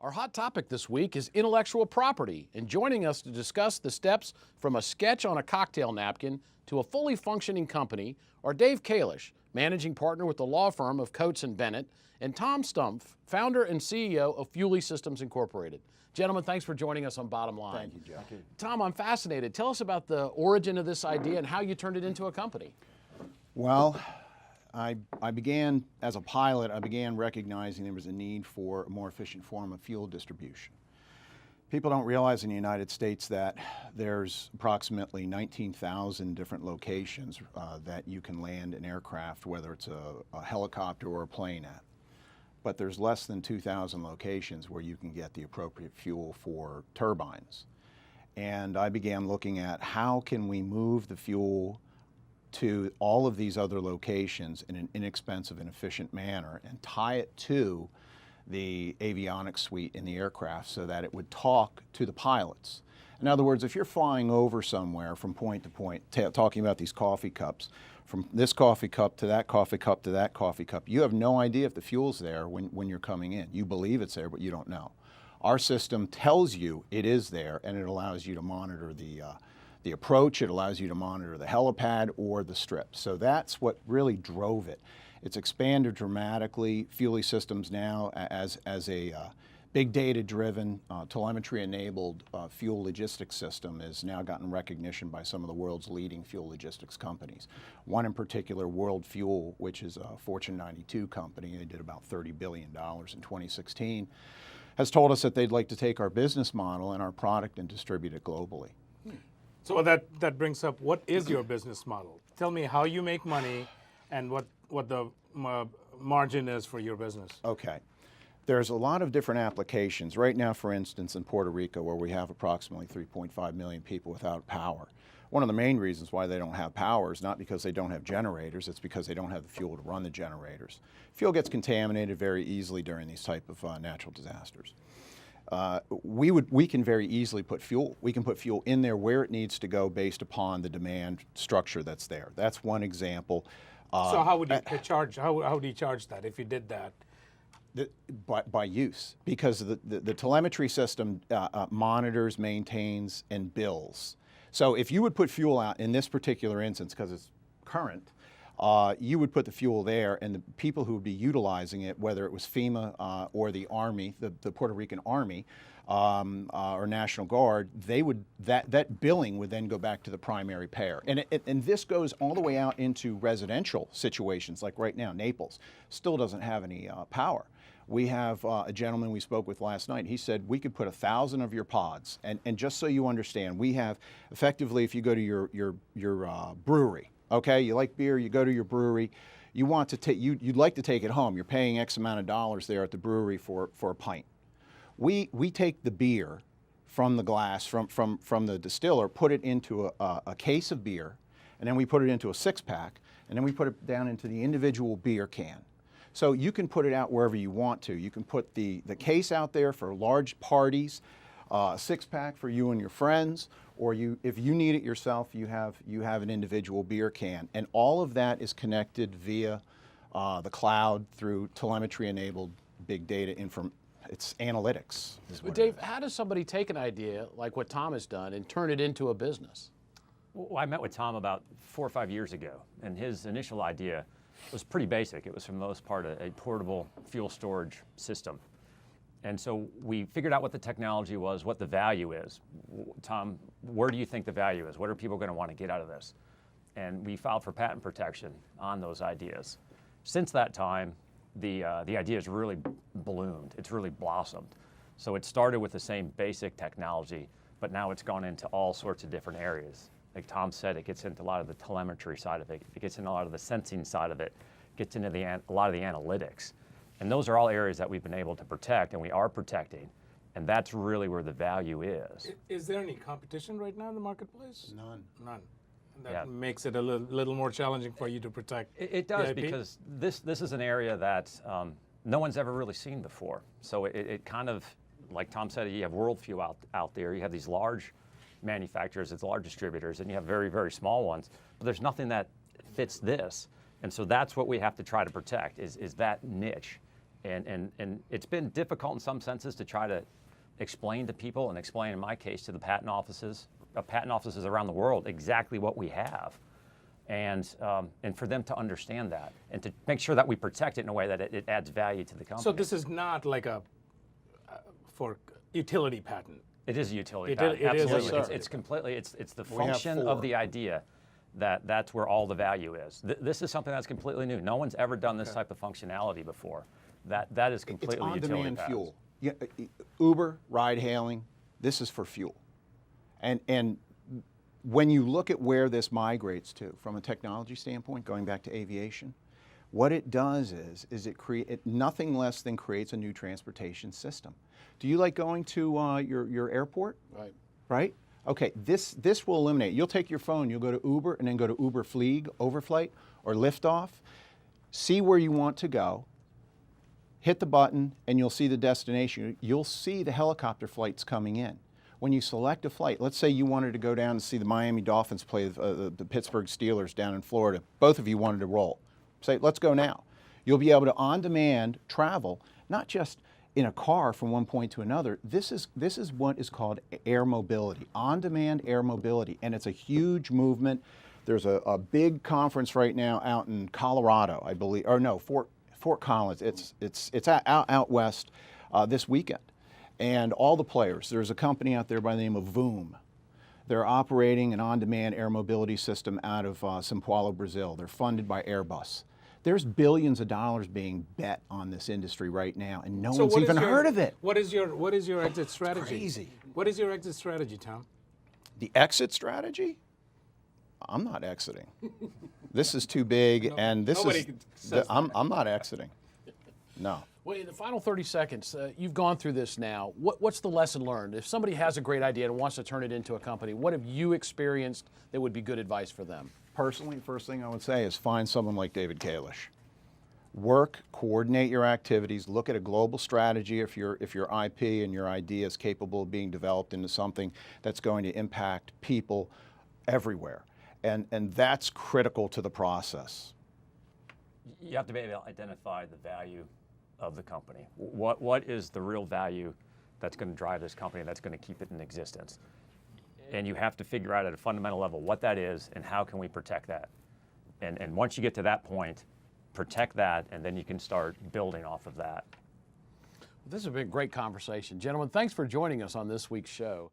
Our hot topic this week is intellectual property, and joining us to discuss the steps from a sketch on a cocktail napkin to a fully functioning company are Dave Kalish, managing partner with the law firm of Coates & Bennett, and Tom Stumpf, founder and CEO of Fuelie Systems Incorporated. Gentlemen, thanks for joining us on Bottom Line. Thank you, Joe. Thank you. Tom, I'm fascinated. Tell us about the origin of this idea and how you turned it into a company. Well, I began as a pilot. I began recognizing there was a need for a more efficient form of fuel distribution. People don't realize in the United States that there's approximately 19,000 different locations that you can land an aircraft, whether it's a helicopter or a plane at. But there's less than 2,000 locations where you can get the appropriate fuel for turbines. And I began looking at how can we move the fuel to all of these other locations in an inexpensive and efficient manner and tie it to the avionics suite in the aircraft so that it would talk to the pilots. In other words, if you're flying over somewhere from point to point, talking about these coffee cups, from this coffee cup to that coffee cup to that coffee cup, you have no idea if the fuel's there when you're coming in. You believe it's there, but you don't know. Our system tells you it is there, and it allows you to monitor the approach. It allows you to monitor the helipad or the strip. So that's what really drove it. It's expanded dramatically. Fuelie Systems now as a big data-driven, telemetry-enabled fuel logistics system has now gotten recognition by some of the world's leading fuel logistics companies. One in particular, World Fuel, which is a Fortune 92 company, they did about $30 billion in 2016, has told us that they'd like to take our business model and our product and distribute it globally. So that brings up, what is your business model? Tell me how you make money and what the margin is for your business. Okay. There's a lot of different applications. Right now, for instance, in Puerto Rico, where we have approximately 3.5 million people without power, one of the main reasons why they don't have power is not because they don't have generators, it's because they don't have the fuel to run the generators. Fuel gets contaminated very easily during these type of natural disasters. We can very easily put fuel. We can put fuel in there where it needs to go based upon the demand structure that's there. That's one example. So how would you charge? How do you charge that if you did that? By use, because the telemetry system monitors, maintains, and bills. So if you would put fuel out in this particular instance, because it's current, you would put the fuel there, and the people who would be utilizing it, whether it was FEMA or the Army, the Puerto Rican Army, or National Guard, they would that billing would then go back to the primary payer, and this goes all the way out into residential situations. Like right now, Naples still doesn't have any power. We have a gentleman we spoke with last night. He said we could put 1,000 of your pods, and just so you understand, we have effectively, if you go to your brewery. Okay, you like beer, you go to your brewery, you want to take, you'd like to take it home. You're paying X amount of dollars there at the brewery for a pint. We take the beer from the glass, from the distiller, put it into a case of beer, and then we put it into a 6-pack, and then we put it down into the individual beer can. So you can put it out wherever you want to. You can put the case out there for large parties, a 6-pack for you and your friends, or if you need it yourself, you have an individual beer can. And all of that is connected via the cloud through telemetry-enabled big data it's analytics. But Dave, how does somebody take an idea like what Tom has done and turn it into a business? Well, I met with Tom about 4 or 5 years ago, and his initial idea was pretty basic. It was, for the most part, a portable fuel storage system. And so we figured out what the technology was, what the value is. Tom, where do you think the value is? What are people going to want to get out of this? And we filed for patent protection on those ideas. Since that time, the idea has really ballooned. It's really blossomed. So it started with the same basic technology, but now it's gone into all sorts of different areas. Like Tom said, it gets into a lot of the telemetry side of it. It gets into a lot of the sensing side of it. It gets into a lot of the analytics. And those are all areas that we've been able to protect, and we are protecting. And that's really where the value is. Is there any competition right now in the marketplace? None. None. That makes it a little more challenging for you to protect. It does, because this is an area that no one's ever really seen before. So it kind of, like Tom said, you have World Fuel out there. You have these large manufacturers, it's large distributors, and you have very, very small ones. But there's nothing that fits this. And so that's what we have to try to protect, is that niche. And it's been difficult in some senses to try to explain to people, and explain in my case to the patent offices around the world exactly what we have, and for them to understand that, and to make sure that we protect it in a way that it adds value to the company. So this is not like a for utility patent. It is a utility It patent. is a Absolutely. utility. It's completely, it's the We have function 4. of the idea that's where all the value is. This is something that's completely new. No one's ever done this type of functionality before. That is completely It's utility on-demand patents. fuel. Yeah, Uber, ride hailing, this is for fuel. And when you look at where this migrates to, from a technology standpoint, going back to aviation, what it does is it nothing less than creates a new transportation system. Do you like going to your airport? Right. Right? Okay, this will eliminate. You'll take your phone, you'll go to Uber, and then go to Uber Fleeg, Overflight, or Liftoff. See where you want to go, hit the button, and you'll see the destination. You'll see the helicopter flights coming in. When you select a flight, let's say you wanted to go down and see the Miami Dolphins play the Pittsburgh Steelers down in Florida. Both of you wanted to roll. Say, let's go now. You'll be able to on-demand travel, not just in a car from one point to another. This is what is called air mobility, on-demand air mobility, and it's a huge movement. There's a big conference right now out in Colorado, I believe, or no, Fort Collins. It's out west this weekend, and all the players. There's a company out there by the name of Voom. They're operating an on-demand air mobility system out of São Paulo, Brazil. They're funded by Airbus. There's billions of dollars being bet on this industry right now, and no one's even heard of it. What is your exit strategy? crazy. What is your exit strategy, Tom? The exit strategy? I'm not exiting. This is too big, and this nobody is. says I'm not exiting. No. Well, in the final 30 seconds, you've gone through this now. What's the lesson learned? If somebody has a great idea and wants to turn it into a company, what have you experienced that would be good advice for them? Personally, first thing I would say is find someone like David Kalish. Work, coordinate your activities, look at a global strategy if your IP and your idea is capable of being developed into something that's going to impact people everywhere. And that's critical to the process. You have to be able to identify the value of the company. What is the real value that's going to drive this company, that's going to keep it in existence? And you have to figure out at a fundamental level what that is and how can we protect that. And once you get to that point, protect that, and then you can start building off of that. This has been a great conversation. Gentlemen, thanks for joining us on this week's show.